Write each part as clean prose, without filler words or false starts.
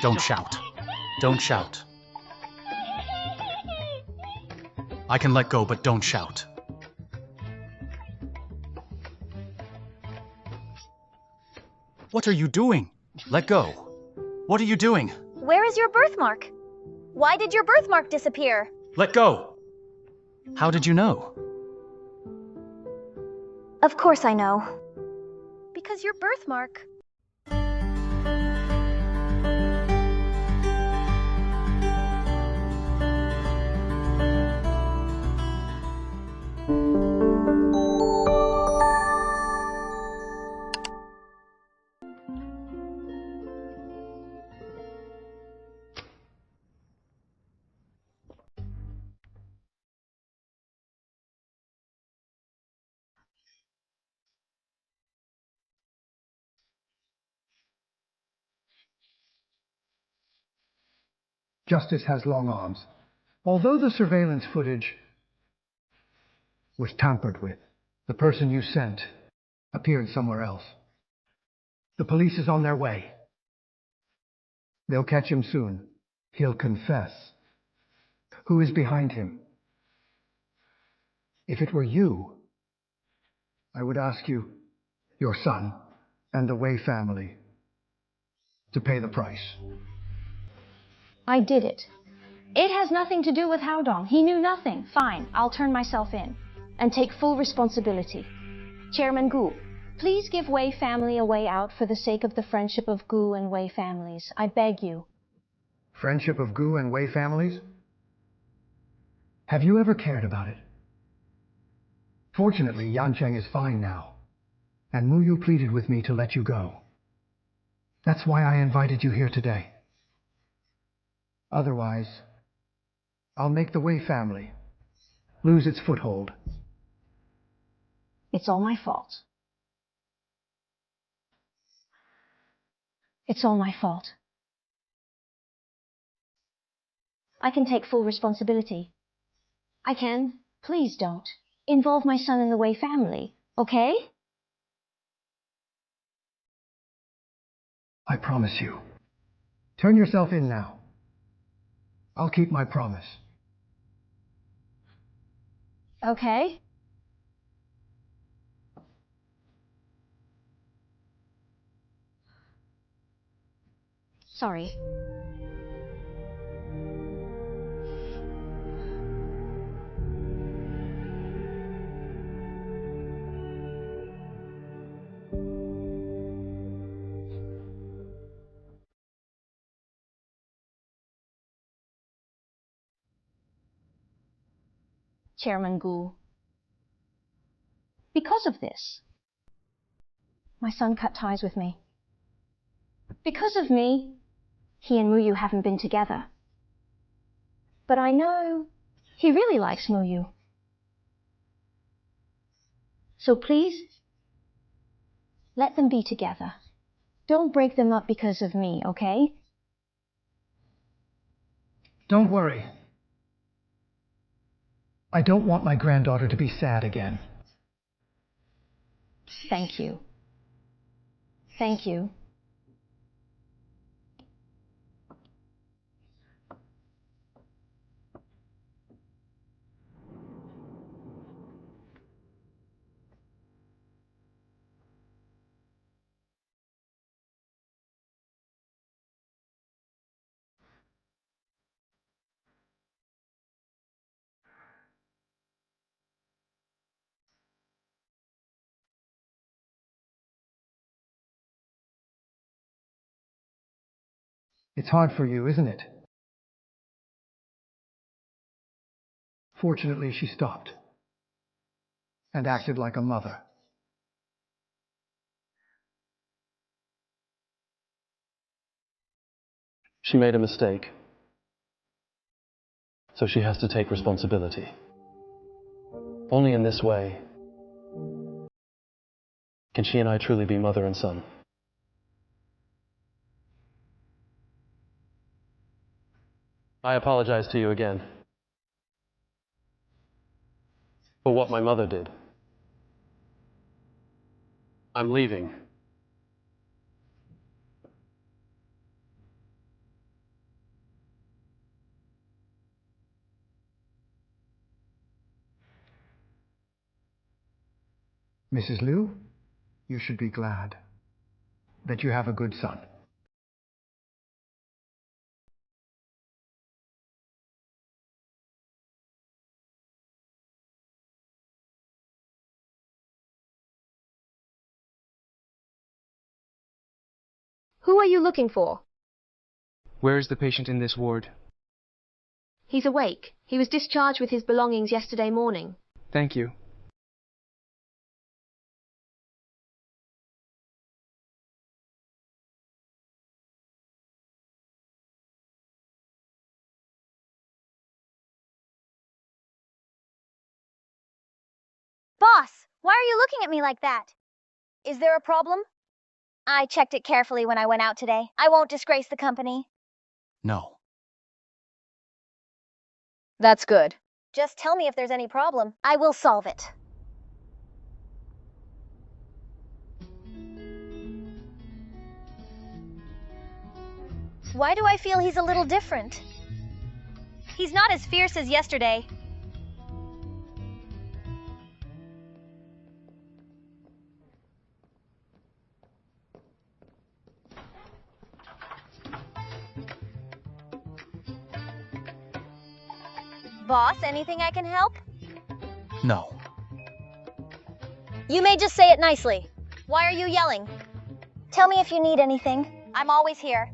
Don't shout. Don't shout. I can let go, but don't shout. What are you doing? Let go. What are you doing? Where is your birthmark? Why did your birthmark disappear? Let go. How did you know? Of course I know. Because your birthmark. Justice has long arms. Although the surveillance footage was tampered with, the person you sent appeared somewhere else. The police is on their way. They'll catch him soon. He'll confess. Who is behind him? If it were you, I would ask you, your son, and the Wei family, to pay the price. I did it. It has nothing to do with Haodong. He knew nothing. Fine, I'll turn myself in and take full responsibility. Chairman Gu, please give Wei family a way out for the sake of the friendship of Gu and Wei families. I beg you. Friendship of Gu and Wei families? Have you ever cared about it? Fortunately, Yancheng is fine now, and Muyu pleaded with me to let you go. That's why I invited you here today. Otherwise, I'll make the Wei family lose its foothold. It's all my fault. It's all my fault. I can take full responsibility. I can. Please don't. Involve my son in the Wei family, okay? I promise you. Turn yourself in now. I'll keep my promise. Okay. Sorry. Chairman Gu, because of this, my son cut ties with me. Because of me, he and Muyu haven't been together. But I know he really likes Muyu. So please, let them be together. Don't break them up because of me, okay? Don't worry. I don't want my granddaughter to be sad again. Thank you. Thank you. It's hard for you, isn't it? Fortunately, she stopped and acted like a mother. She made a mistake, so she has to take responsibility. Only in this way can she and I truly be mother and son. I apologize to you again for what my mother did. I'm leaving. Mrs. Liu, you should be glad that you have a good son. Who are you looking for? Where is the patient in this ward? He's awake. He was discharged with his belongings yesterday morning. Thank you. Boss, why are you looking at me like that? Is there a problem? I checked it carefully when I went out today. I won't disgrace the company. No. That's good. Just tell me if there's any problem. I will solve it. Why do I feel he's a little different? He's not as fierce as yesterday. Boss, anything I can help? No. You may just say it nicely. Why are you yelling? Tell me if you need anything. I'm always here.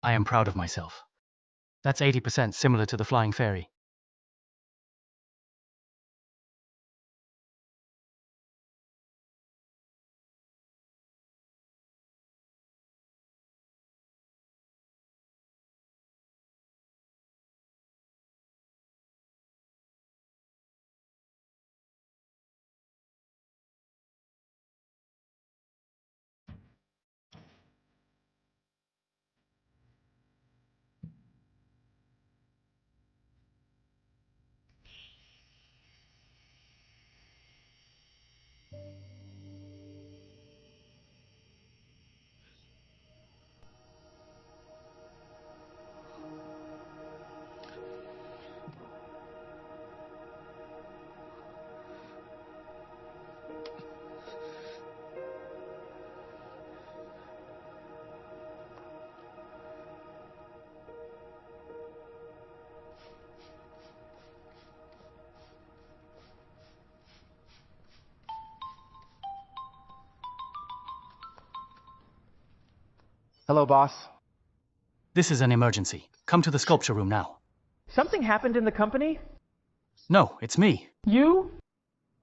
I am proud of myself. That's 80% similar to the flying fairy. Hello, boss. This is an emergency. Come to the sculpture room now. Something happened in the company? No, it's me. You?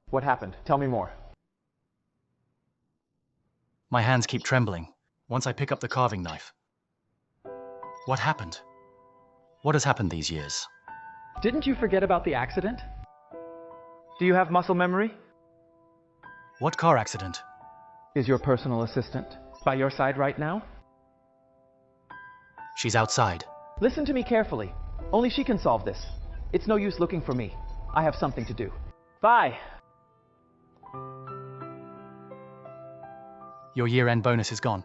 What happened? Tell me more. My hands keep trembling once I pick up the carving knife. What happened? What has happened these years? Didn't you forget about the accident? Do you have muscle memory? What car accident? Is your personal assistant by your side right now? She's outside. Listen to me carefully. Only she can solve this. It's no use looking for me. I have something to do. Bye. Your year-end bonus is gone.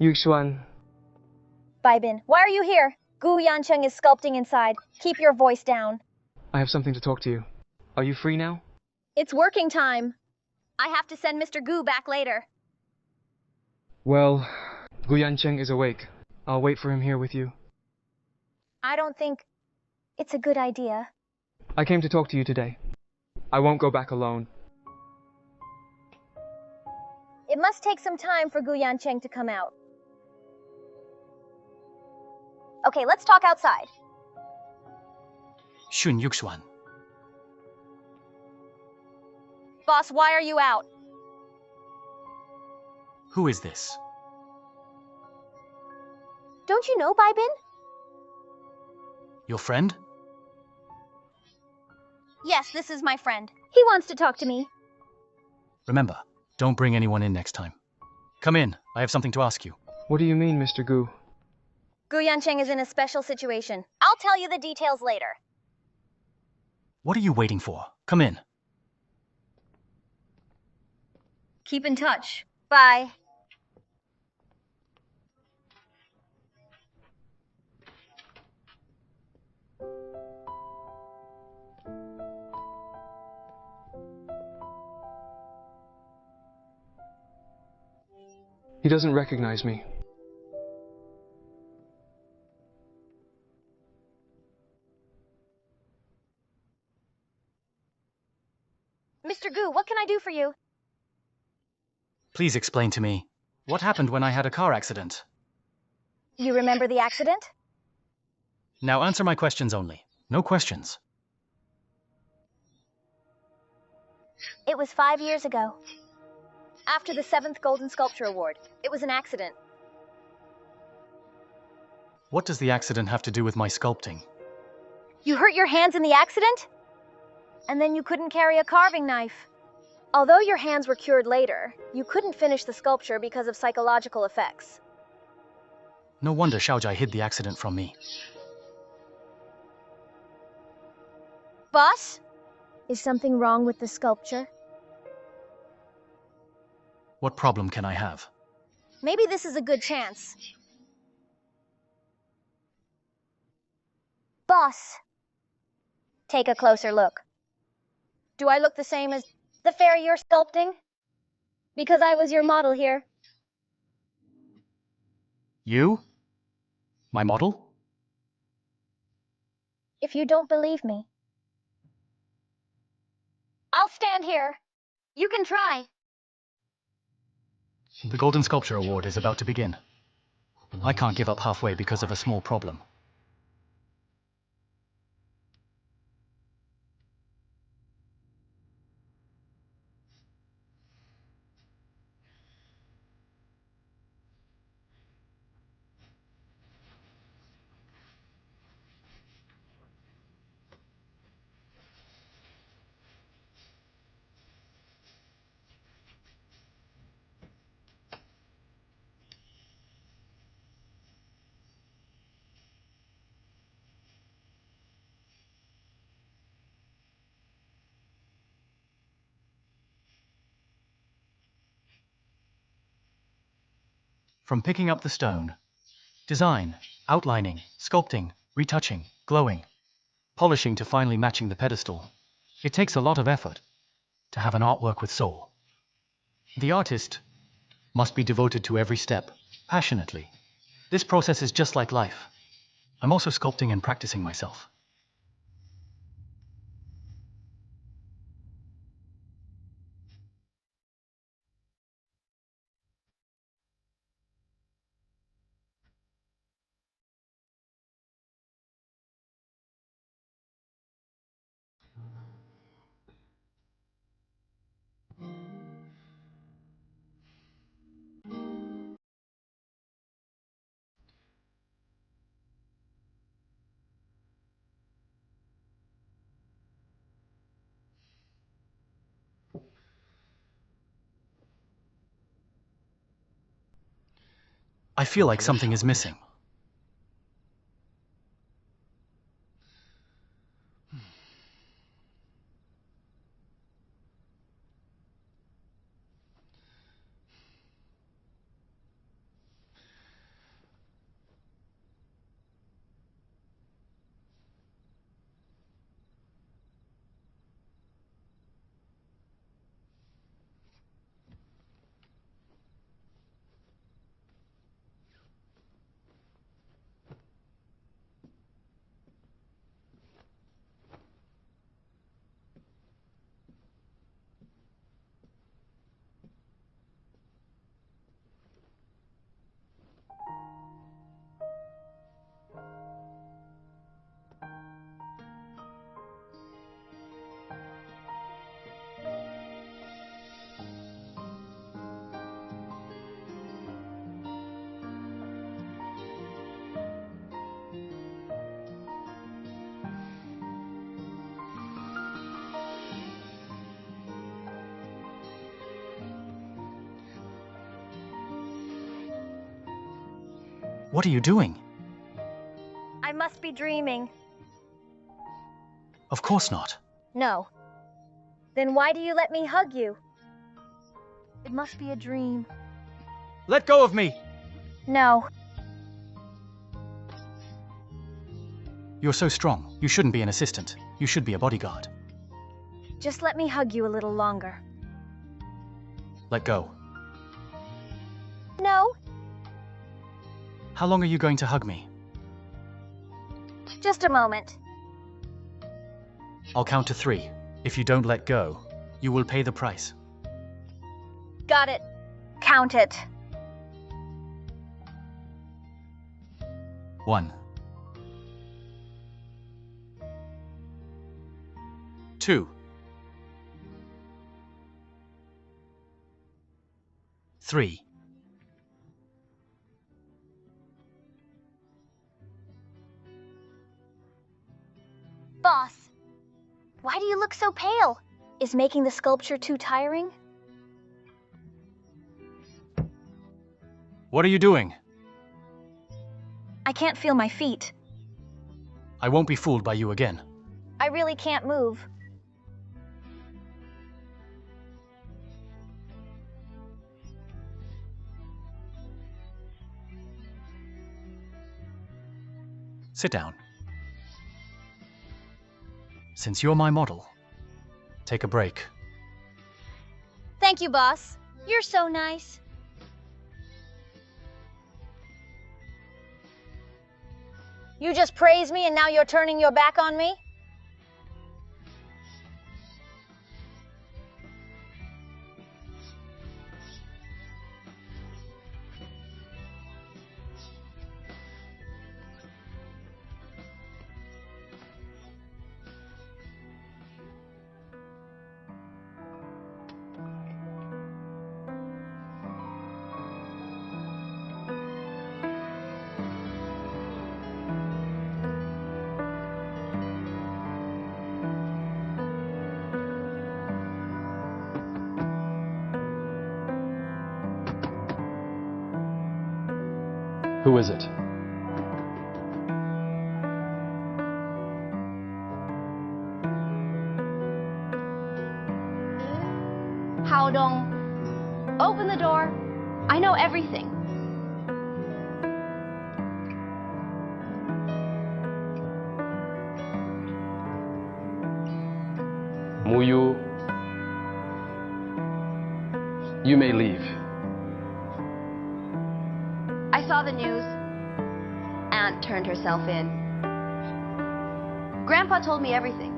Yuxuan, Baibin, why are you here? Gu Yancheng is sculpting inside. Keep your voice down. I have something to talk to you. Are you free now? It's working time. I have to send Mr. Gu back later. Well, Gu Yancheng is awake. I'll wait for him here with you. I don't think it's a good idea. I came to talk to you today. I won't go back alone. It must take some time for Gu Yancheng to come out. Okay, let's talk outside. Shun Yuxuan. Boss, why are you out? Who is this? Don't you know Bai Bin? Your friend? Yes, this is my friend. He wants to talk to me. Remember, don't bring anyone in next time. Come in, I have something to ask you. What do you mean, Mr. Gu? Gu Yancheng is in a special situation. I'll tell you the details later. What are you waiting for? Come in. Keep in touch. Bye. He doesn't recognize me. Mr. Gu, what can I do for you? Please explain to me, what happened when I had a car accident? You remember the accident? Now answer my questions only. No questions. It was 5 years ago. After the 7th Golden Sculpture Award. It was an accident. What does the accident have to do with my sculpting? You hurt your hands in the accident? And then you couldn't carry a carving knife. Although your hands were cured later, you couldn't finish the sculpture because of psychological effects. No wonder Xiaojia hid the accident from me. Boss? Is something wrong with the sculpture? What problem can I have? Maybe this is a good chance. Boss, take a closer look. Do I look the same as the fairy you're sculpting? Because I was your model here. You? My model? If you don't believe me, I'll stand here. You can try. The Golden Sculpture Award is about to begin. I can't give up halfway because of a small problem. From picking up the stone, design, outlining, sculpting, retouching, glowing, polishing to finally matching the pedestal, it takes a lot of effort to have an artwork with soul. The artist must be devoted to every step, passionately. This process is just like life. I'm also sculpting and practicing myself. I feel like something is missing. What are you doing? I must be dreaming. Of course not. No. Then why do you let me hug you? It must be a dream. Let go of me! No. You're so strong. You shouldn't be an assistant. You should be a bodyguard. Just let me hug you a little longer. Let go. No. How long are you going to hug me? Just a moment. I'll count to 3. If you don't let go, you will pay the price. Got it. Count it. 1, 2, 3. Boss, why do you look so pale? Is making the sculpture too tiring? What are you doing? I can't feel my feet. I won't be fooled by you again. I really can't move. Sit down. Since you're my model, take a break. Thank you, boss. You're so nice. You just praised me and now you're turning your back on me? Who is it? How Dong? Open the door. I know everything. Muyu, you may leave. I saw the news. Aunt turned herself in. Grandpa told me everything.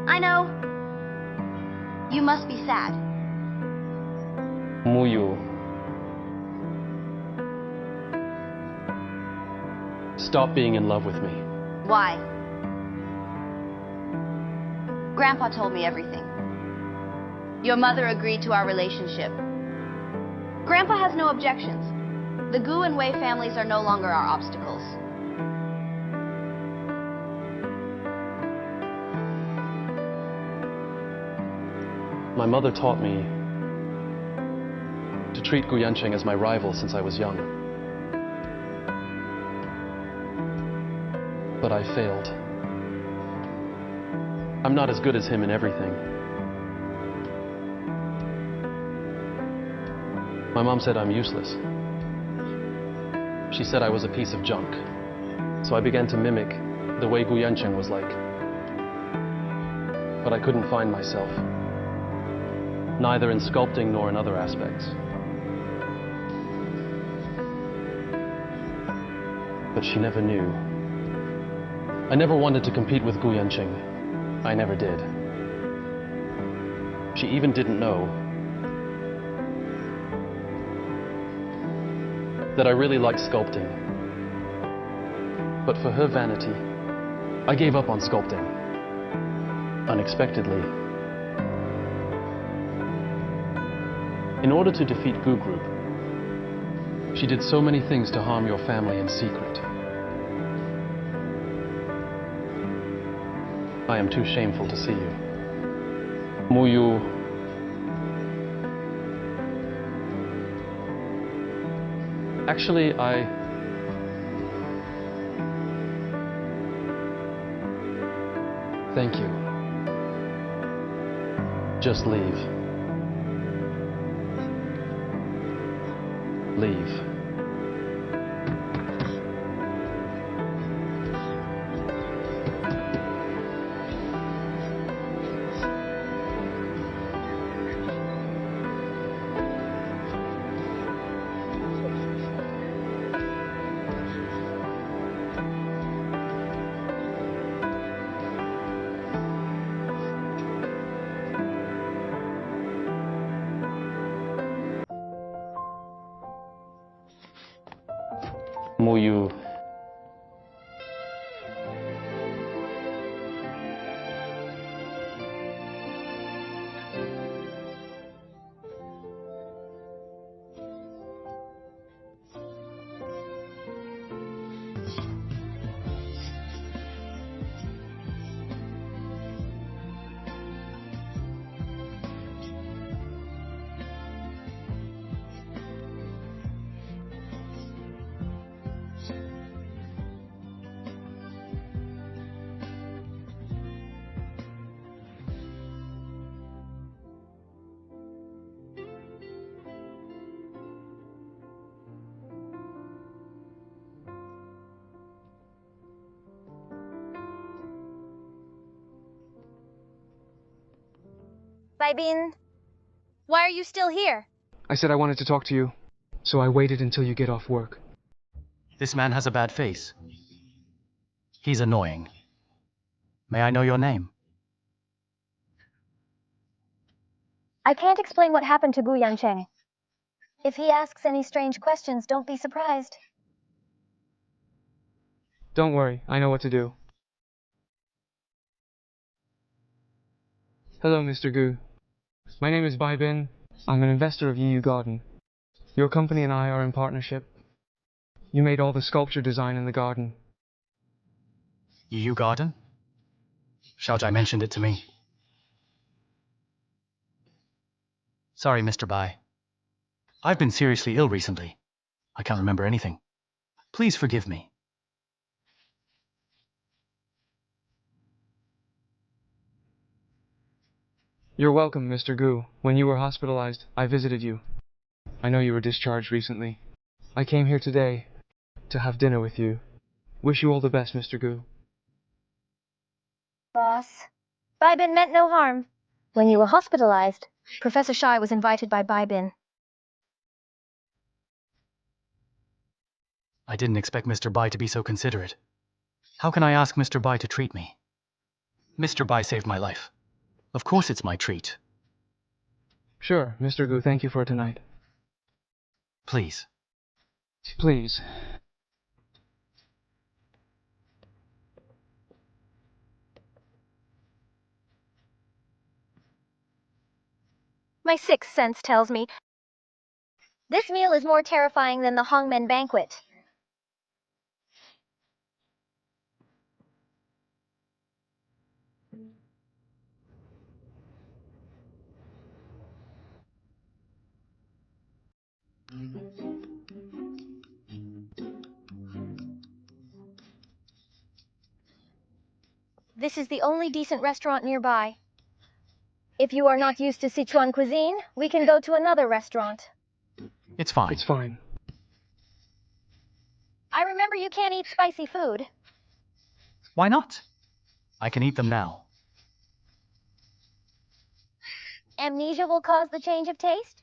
I know. You must be sad. Muyu, stop being in love with me. Why? Grandpa told me everything. Your mother agreed to our relationship. Grandpa has no objections. The Gu and Wei families are no longer our obstacles. My mother taught me to treat Gu Yancheng as my rival since I was young. But I failed. I'm not as good as him in everything. My mom said I'm useless. She said I was a piece of junk. So I began to mimic the way Gu Yancheng was like. But I couldn't find myself, neither in sculpting nor in other aspects. But she never knew. I never wanted to compete with Gu Yancheng. I never did. She even didn't know that I really liked sculpting. But for her vanity, I gave up on sculpting. Unexpectedly. In order to defeat Gu Group, she did so many things to harm your family in secret. I am too shameful to see you. Muyu, actually, I Thank you. Just leave. Leave. Muyu. Baibin, why are you still here? I said I wanted to talk to you, so I waited until you get off work. This man has a bad face. He's annoying. May I know your name? I can't explain what happened to Bu Yancheng. If he asks any strange questions, don't be surprised. Don't worry, I know what to do. Hello, Mr. Gu. My name is Bai Bin. I'm an investor of Yu Garden. Your company and I are in partnership. You made all the sculpture design in the garden. Yu Garden? Xiaojai mentioned it to me. Sorry, Mr. Bai. I've been seriously ill recently. I can't remember anything. Please forgive me. You're welcome, Mr. Gu. When you were hospitalized, I visited you. I know you were discharged recently. I came here today to have dinner with you. Wish you all the best, Mr. Gu. Boss. Baibin meant no harm. When you were hospitalized, Professor Shai was invited by Baibin. I didn't expect Mr. Bai to be so considerate. How can I ask Mr. Bai to treat me? Mr. Bai saved my life. Of course it's my treat. Sure, Mr. Gu, thank you for tonight. Please. Please. My sixth sense tells me this meal is more terrifying than the Hongmen banquet. This is the only decent restaurant nearby. If you are not used to Sichuan cuisine, we can go to another restaurant. It's fine. It's fine. I remember you can't eat spicy food. Why not? I can eat them now. Amnesia will cause the change of taste?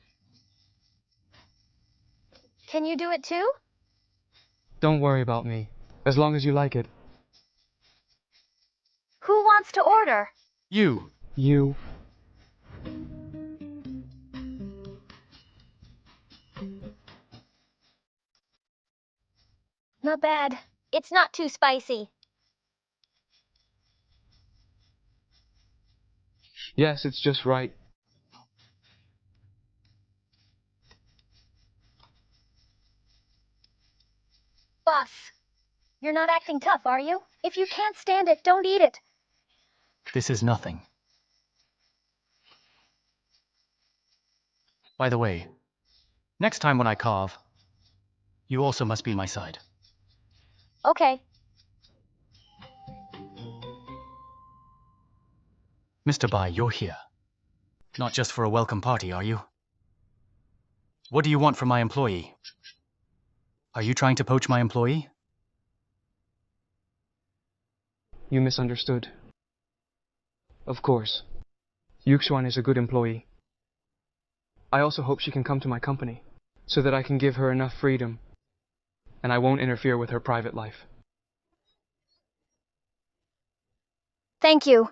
Can you do it too? Don't worry about me, as long as you like it. Who wants to order? You. You. Not bad. It's not too spicy. Yes, it's just right. Boss, you're not acting tough, are you? If you can't stand it, don't eat it. This is nothing. By the way, next time when I carve, you also must be my side. Okay. Mr. Bai, you're here. Not just for a welcome party, are you? What do you want from my employee? Are you trying to poach my employee? You misunderstood. Of course. Yuxuan is a good employee. I also hope she can come to my company, so that I can give her enough freedom, and I won't interfere with her private life. Thank you.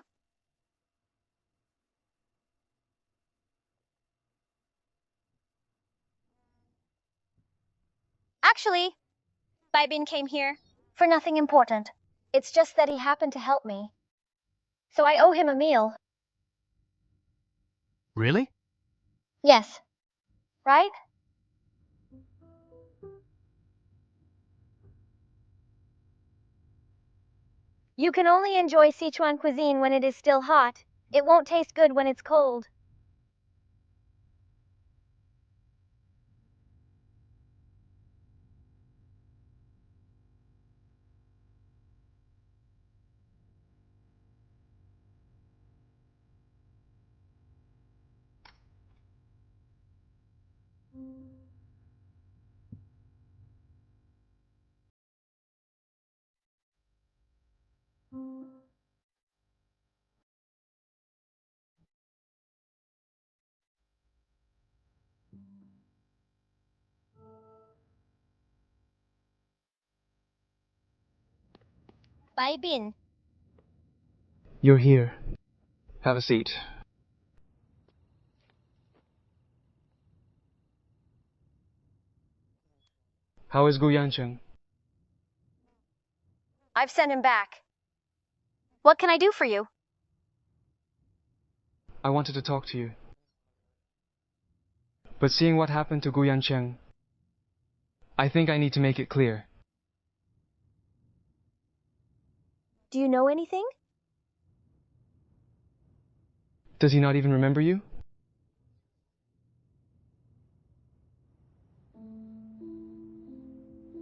Actually, Bai Bin came here for nothing important. It's just that he happened to help me. So I owe him a meal. Really? Yes. Right? You can only enjoy Sichuan cuisine when it is still hot. It won't taste good when it's cold. Bai Bin. You're here. Have a seat. How is Yancheng? I've sent him back. What can I do for you? I wanted to talk to you. But seeing what happened to Yancheng, I think I need to make it clear. Do you know anything? Does he not even remember you?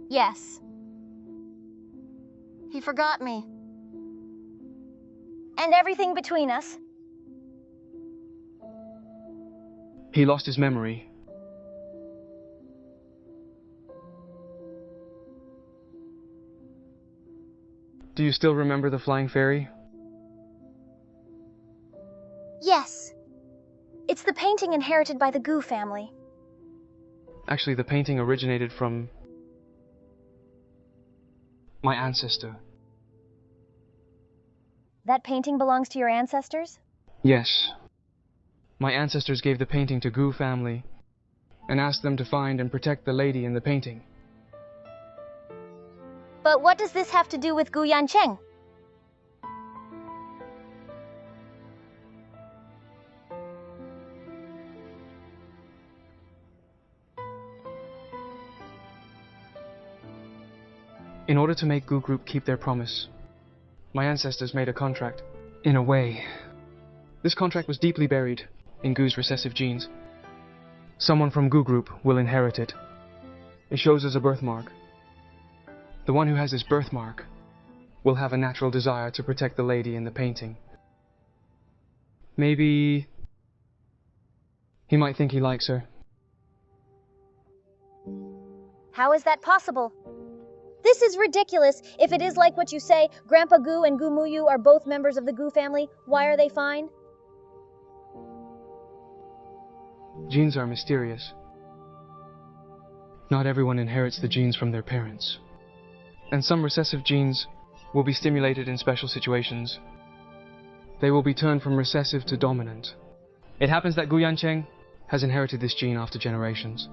Yes. He forgot me. And everything between us. He lost his memory. Do you still remember the flying fairy? Yes. It's the painting inherited by the Gu family. Actually, the painting originated from my ancestor. That painting belongs to your ancestors? Yes. My ancestors gave the painting to Gu family and asked them to find and protect the lady in the painting. But what does this have to do with Gu Yancheng? In order to make Gu Group keep their promise, my ancestors made a contract. In a way, this contract was deeply buried in Gu's recessive genes. Someone from Gu Group will inherit it. It shows as a birthmark. The one who has this birthmark will have a natural desire to protect the lady in the painting. Maybe he might think he likes her. How is that possible? This is ridiculous. If it is like what you say, Grandpa Gu and Gu Muyu are both members of the Gu family, why are they fine? Genes are mysterious. Not everyone inherits the genes from their parents. And some recessive genes will be stimulated in special situations. They will be turned from recessive to dominant. It happens that Gu Yancheng has inherited this gene after generations.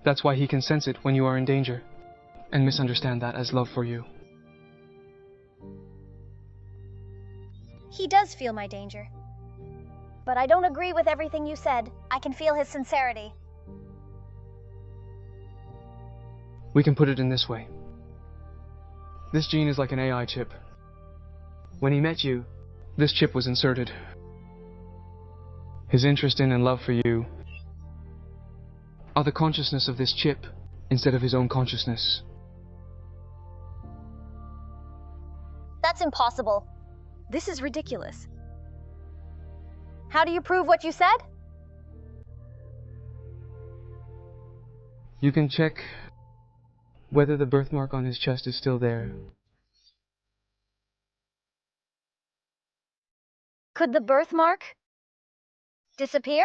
That's why he can sense it when you are in danger, and misunderstand that as love for you. He does feel my danger. But I don't agree with everything you said. I can feel his sincerity. We can put it in this way. This gene is like an AI chip. When he met you, this chip was inserted. His interest in and love for you are the consciousness of this chip instead of his own consciousness. That's impossible. This is ridiculous. How do you prove what you said? You can check whether the birthmark on his chest is still there. Could the birthmark disappear?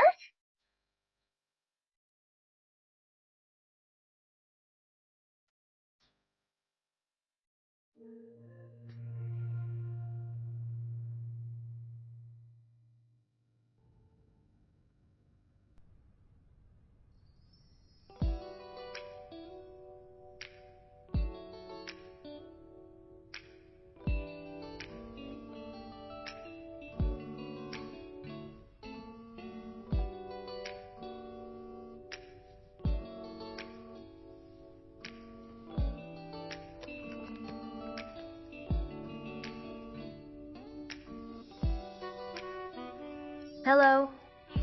Hello.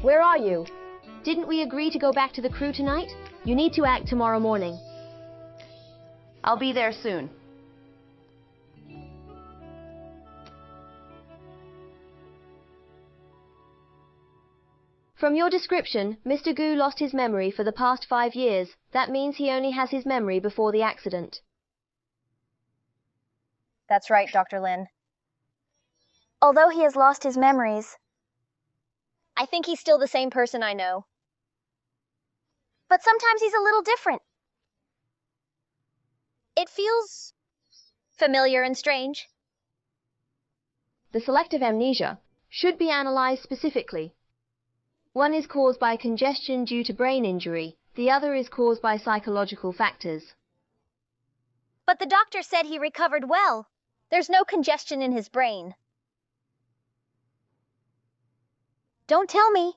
Where are you? Didn't we agree to go back to the crew tonight? You need to act tomorrow morning. I'll be there soon. From your description, Mr. Gu lost his memory for the past 5 years. That means he only has his memory before the accident. That's right, Dr. Lin. Although he has lost his memories, I think he's still the same person I know. But sometimes he's a little different. It feels familiar and strange. The selective amnesia should be analyzed specifically. One is caused by congestion due to brain injury. The other is caused by psychological factors. But the doctor said he recovered well. There's no congestion in his brain. Don't tell me.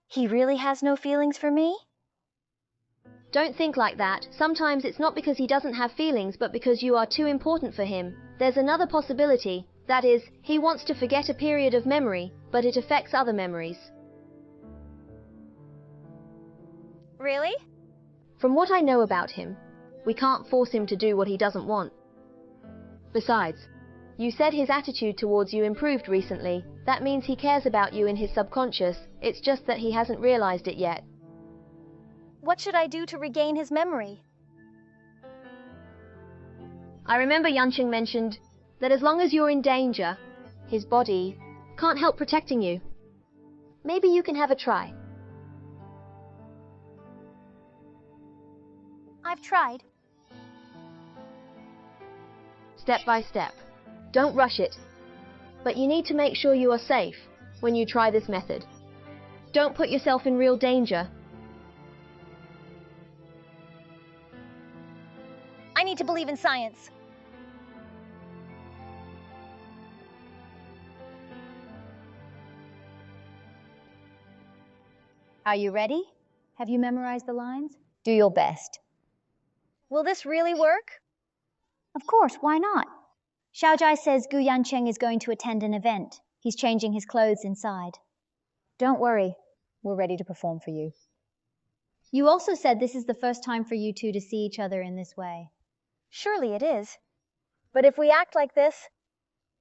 He really has no feelings for me? Don't think like that. Sometimes it's not because he doesn't have feelings, but because you are too important for him. There's another possibility. That is, he wants to forget a period of memory, but it affects other memories. Really? From what I know about him, we can't force him to do what he doesn't want. Besides, you said his attitude towards you improved recently. That means he cares about you in his subconscious. It's just that he hasn't realized it yet. What should I do to regain his memory? I remember Yancheng mentioned that as long as you're in danger, his body can't help protecting you. Maybe you can have a try. I've tried. Step by step. Don't rush it. But you need to make sure you are safe when you try this method. Don't put yourself in real danger. I need to believe in science. Are you ready? Have you memorized the lines? Do your best. Will this really work? Of course, why not? Xiaojai says Gu Yancheng is going to attend an event. He's changing his clothes inside. Don't worry, we're ready to perform for you. You also said this is the first time for you two to see each other in this way. Surely it is. But if we act like this,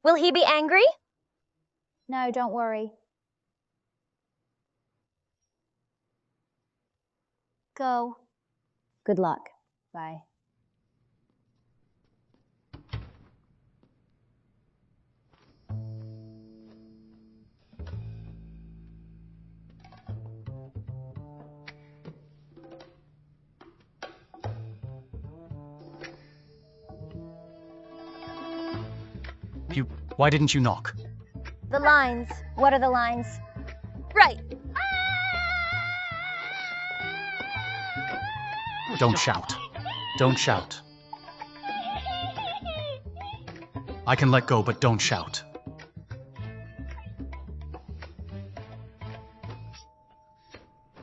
will he be angry? No, don't worry. Go. Good luck. Bye. Why didn't you knock? The lines. What are the lines? Right. Don't shout. Don't shout. I can let go, but don't shout.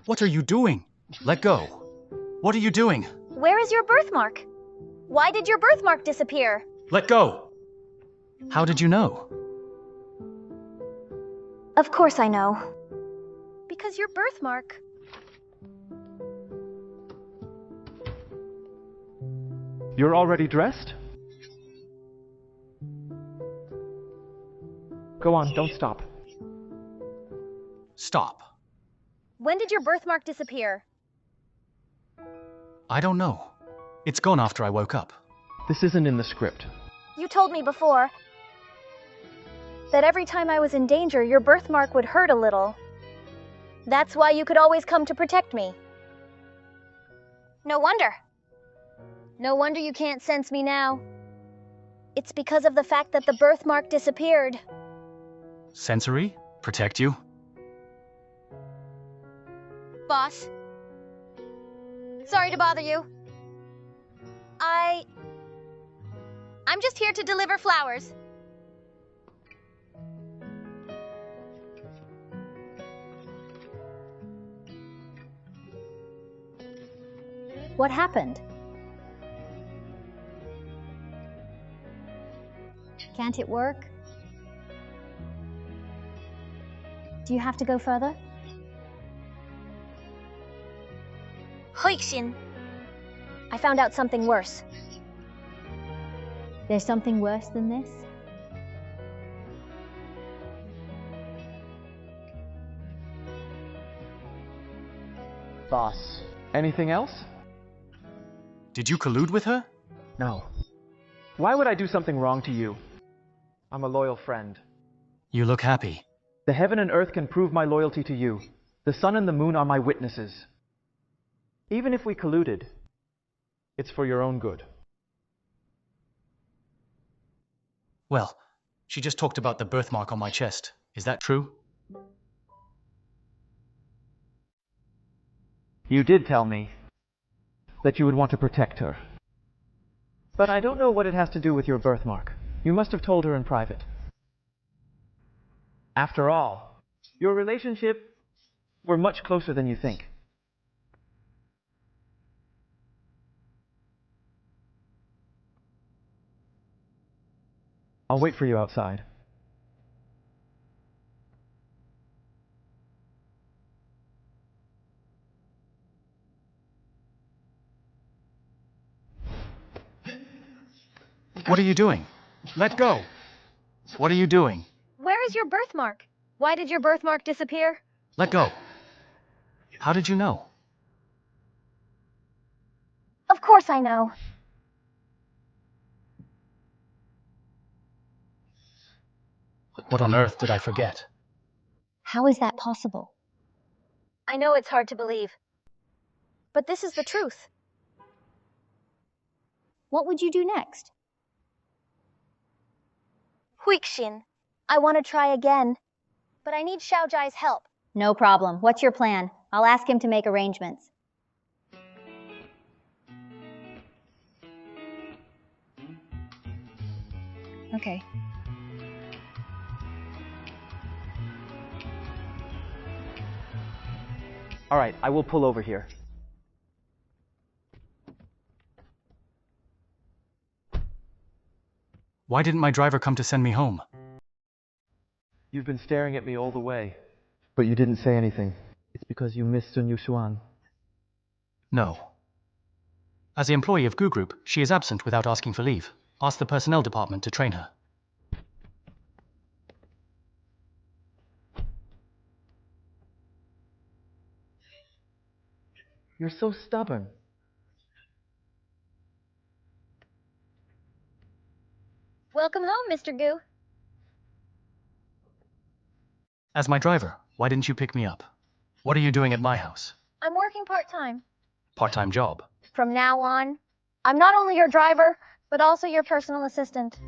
What are you doing? Let go. What are you doing? Where is your birthmark? Why did your birthmark disappear? Let go. How did you know? Of course I know. Because your birthmark. You're already dressed? Go on, don't stop. Stop. When did your birthmark disappear? I don't know. It's gone after I woke up. This isn't in the script. You told me before that every time I was in danger, your birthmark would hurt a little. That's why you could always come to protect me. No wonder. No wonder you can't sense me now. It's because of the fact that the birthmark disappeared. Sensory? Protect you? Boss. Sorry to bother you. I'm just here to deliver flowers. What happened? Can't it work? Do you have to go further? Huixin, I found out something worse. There's something worse than this? Boss. Anything else? Did you collude with her? No. Why would I do something wrong to you? I'm a loyal friend. You look happy. The heaven and earth can prove my loyalty to you. The sun and the moon are my witnesses. Even if we colluded, it's for your own good. Well, she just talked about the birthmark on my chest. Is that true? You did tell me that you would want to protect her. But I don't know what it has to do with your birthmark. You must have told her in private. After all, your relationship were much closer than you think. I'll wait for you outside. What are you doing? Let go! What are you doing? Where is your birthmark? Why did your birthmark disappear? Let go. How did you know? Of course I know. What on earth did I forget? How is that possible? I know it's hard to believe, but this is the truth. What would you do next? Huixin, I want to try again, but I need Xiaojai's help. No problem. What's your plan? I'll ask him to make arrangements. Okay. All right, I will pull over here. Why didn't my driver come to send me home? You've been staring at me all the way, but you didn't say anything. It's because you missed Yu Xuan. No. As the employee of Gu Group, she is absent without asking for leave. Ask the personnel department to train her. You're so stubborn. Welcome home, Mr. Gu. As my driver, why didn't you pick me up? What are you doing at my house? I'm working part-time. Part-time job. From now on, I'm not only your driver, but also your personal assistant.